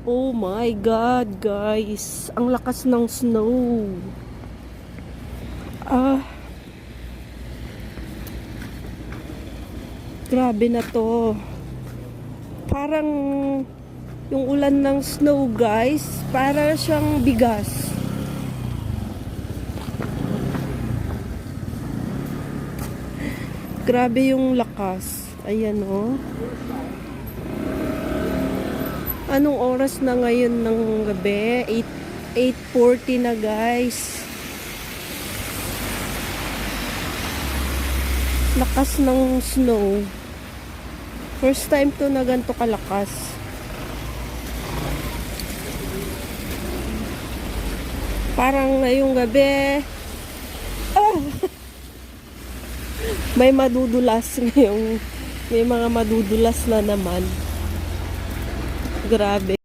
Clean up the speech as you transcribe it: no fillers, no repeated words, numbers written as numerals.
Oh my God, guys. Ang lakas ng snow. Grabe na to. Parang yung ulan ng snow, guys. Para siyang bigas. Grabe yung lakas. Ayan, oh. Anong oras na ngayon ng gabi? 8:40 na, guys. Lakas ng snow. First time to na ganito kalakas. Parang ngayong gabi, may madudulas ngayong, may mga madudulas na naman. Grabe.